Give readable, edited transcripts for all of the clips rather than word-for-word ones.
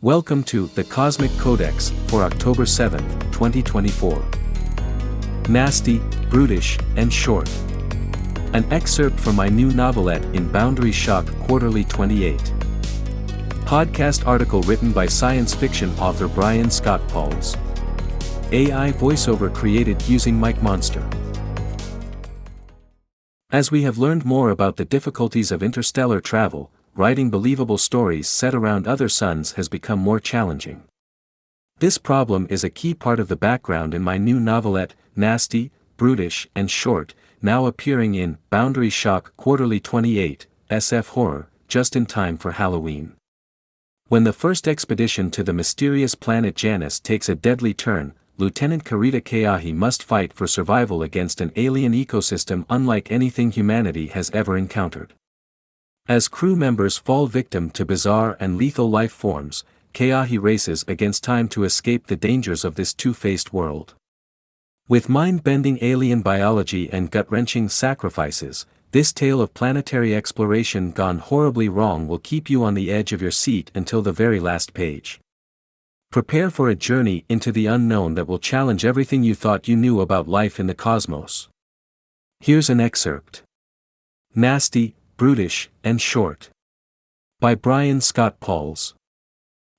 Welcome to The Cosmic Codex for October 7, 2024. Nasty, Brutish, and Short. An excerpt from my new novelette in Boundary Shock Quarterly 28. Podcast article written by science fiction author Brian Scott Pauls. AI voiceover created using MicMonster. As we have learned more about the difficulties of interstellar travel, writing believable stories set around other suns has become more challenging. This problem is a key part of the background in my new novelette, Nasty, Brutish, and Short, now appearing in Boundary Shock Quarterly 28, SF Horror, just in time for Halloween. When the first expedition to the mysterious planet Janus takes a deadly turn, Lieutenant Carita Keahi must fight for survival against an alien ecosystem unlike anything humanity has ever encountered. As crew members fall victim to bizarre and lethal life forms, Keahi races against time to escape the dangers of this two-faced world. With mind-bending alien biology and gut-wrenching sacrifices, this tale of planetary exploration gone horribly wrong will keep you on the edge of your seat until the very last page. Prepare for a journey into the unknown that will challenge everything you thought you knew about life in the cosmos. Here's an excerpt. Nasty, Brutish, and Short. By Brian Scott Pauls.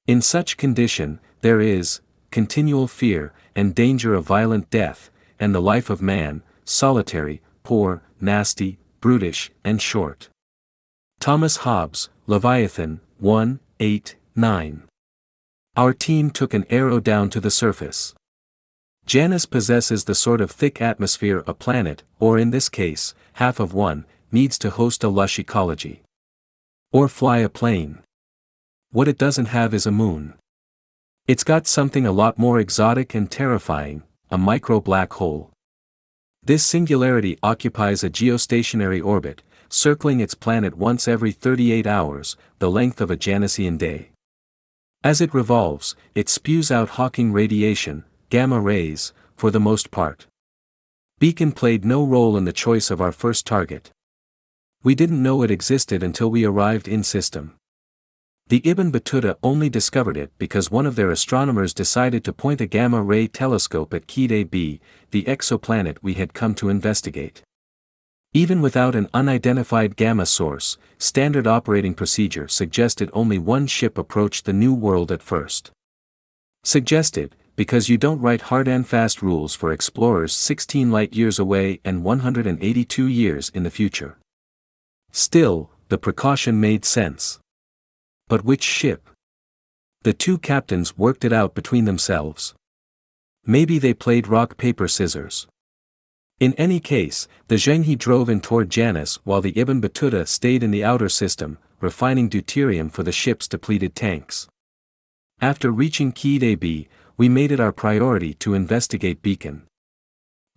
In such condition, there is continual fear and danger of violent death, and the life of man, solitary, poor, nasty, brutish, and short. Thomas Hobbes, Leviathan, 1:8-9. Our team took an arrow down to the surface. Janus possesses the sort of thick atmosphere a planet, or in this case, half of one, needs to host a lush ecology. Or fly a plane. What it doesn't have is a moon. It's got something a lot more exotic and terrifying, a micro-black hole. This singularity occupies a geostationary orbit, circling its planet once every 38 hours, the length of a Janusian day. As it revolves, it spews out Hawking radiation, gamma rays, for the most part. Beacon played no role in the choice of our first target. We didn't know it existed until we arrived in system. The Ibn Battuta only discovered it because one of their astronomers decided to point a gamma-ray telescope at Keahi b, the exoplanet we had come to investigate. Even without an unidentified gamma source, standard operating procedure suggested only one ship approached the new world at first. Suggested, because you don't write hard and fast rules for explorers 16 light-years away and 182 years in the future. Still, the precaution made sense. But which ship? The two captains worked it out between themselves. Maybe they played rock paper scissors. In any case, the Zhenghe drove in toward Janus while the Ibn Battuta stayed in the outer system, refining deuterium for the ship's depleted tanks. After reaching Keahi b, we made it our priority to investigate Beacon.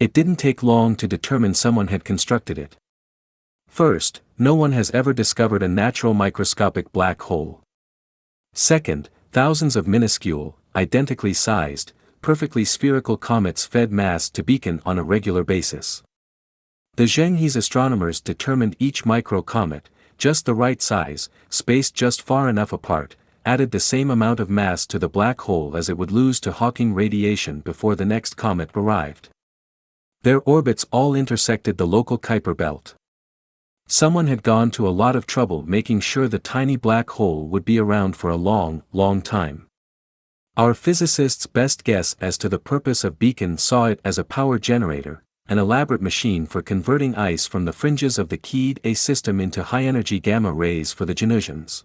It didn't take long to determine someone had constructed it. First, no one has ever discovered a natural microscopic black hole. Second, thousands of minuscule, identically sized, perfectly spherical comets fed mass to Beacon on a regular basis. The Zhenghe's astronomers determined each micro-comet, just the right size, spaced just far enough apart, added the same amount of mass to the black hole as it would lose to Hawking radiation before the next comet arrived. Their orbits all intersected the local Kuiper belt. Someone had gone to a lot of trouble making sure the tiny black hole would be around for a long, long time. Our physicists' best guess as to the purpose of Beacon saw it as a power generator, an elaborate machine for converting ice from the fringes of the Keahi system into high-energy gamma rays for the Janusians.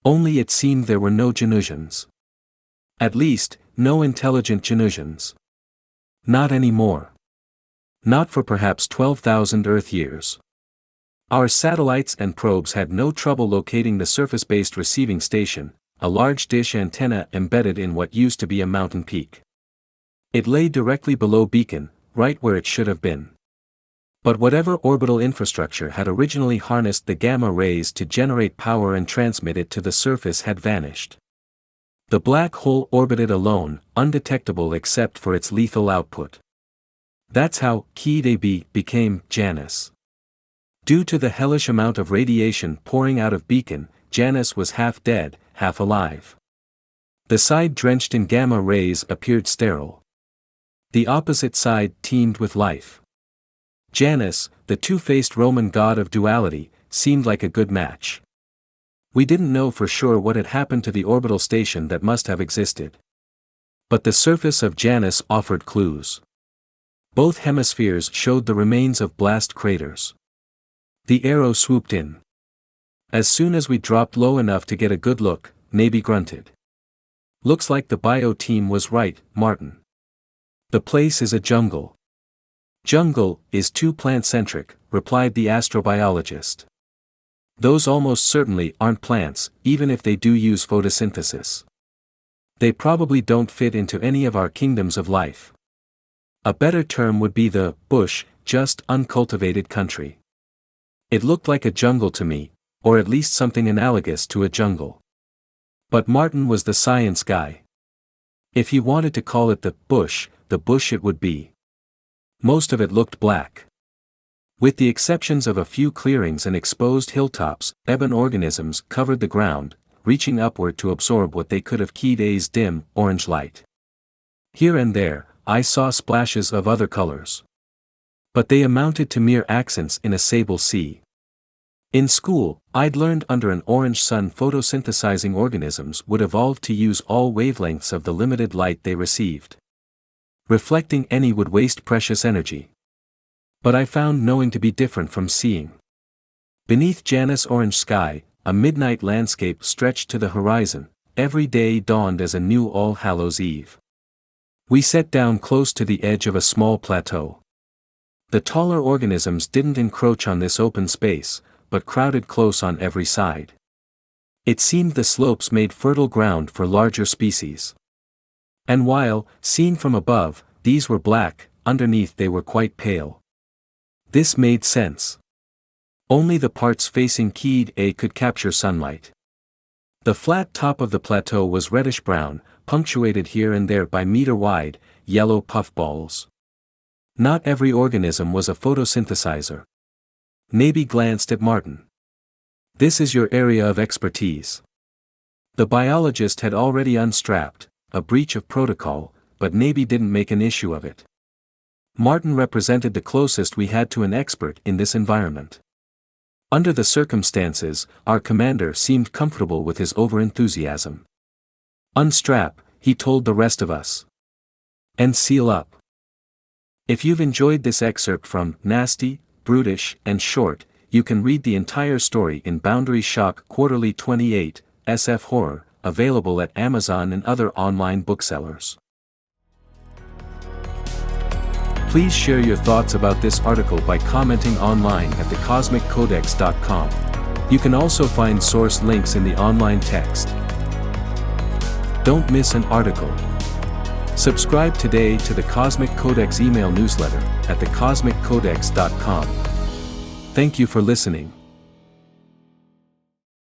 Only it seemed there were no Janusians. At least, no intelligent Janusians. Not anymore. Not for perhaps 12,000 Earth years. Our satellites and probes had no trouble locating the surface-based receiving station, a large dish antenna embedded in what used to be a mountain peak. It lay directly below Beacon, right where it should have been. But whatever orbital infrastructure had originally harnessed the gamma rays to generate power and transmit it to the surface had vanished. The black hole orbited alone, undetectable except for its lethal output. That's how Keahi b became Janus. Due to the hellish amount of radiation pouring out of Beacon, Janus was half dead, half alive. The side drenched in gamma rays appeared sterile. The opposite side teemed with life. Janus, the two-faced Roman god of duality, seemed like a good match. We didn't know for sure what had happened to the orbital station that must have existed. But the surface of Janus offered clues. Both hemispheres showed the remains of blast craters. The arrow swooped in. As soon as we dropped low enough to get a good look, Navy grunted. "Looks like the bio team was right, Martin. The place is a jungle." "Jungle is too plant-centric," replied the astrobiologist. "Those almost certainly aren't plants, even if they do use photosynthesis. They probably don't fit into any of our kingdoms of life. A better term would be the bush, just uncultivated country. It looked like a jungle to me, or at least something analogous to a jungle." But Martin was the science guy. If he wanted to call it the bush it would be. Most of it looked black. With the exceptions of a few clearings and exposed hilltops, ebon organisms covered the ground, reaching upward to absorb what they could of Keahi's dim, orange light. Here and there, I saw splashes of other colors. But they amounted to mere accents in a sable sea. In school, I'd learned under an orange sun photosynthesizing organisms would evolve to use all wavelengths of the limited light they received. Reflecting any would waste precious energy. But I found knowing to be different from seeing. Beneath Janus' orange sky, a midnight landscape stretched to the horizon. Every day dawned as a new All Hallows' Eve. We sat down close to the edge of a small plateau. The taller organisms didn't encroach on this open space, but crowded close on every side. It seemed the slopes made fertile ground for larger species. And while, seen from above, these were black, underneath they were quite pale. This made sense. Only the parts facing Keahi could capture sunlight. The flat top of the plateau was reddish-brown, punctuated here and there by meter-wide, yellow puffballs. Not every organism was a photosynthesizer. Navy glanced at Martin. "This is your area of expertise." The biologist had already unstrapped, a breach of protocol, but Navy didn't make an issue of it. Martin represented the closest we had to an expert in this environment. Under the circumstances, our commander seemed comfortable with his overenthusiasm. "Unstrap," he told the rest of us. "And seal up." If you've enjoyed this excerpt from Nasty, Brutish, and Short, you can read the entire story in Boundary Shock Quarterly 28, SF Horror, available at Amazon and other online booksellers. Please share your thoughts about this article by commenting online at thecosmiccodex.com. You can also find source links in the online text. Don't miss an article. Subscribe today to the Cosmic Codex email newsletter at thecosmiccodex.com. Thank you for listening.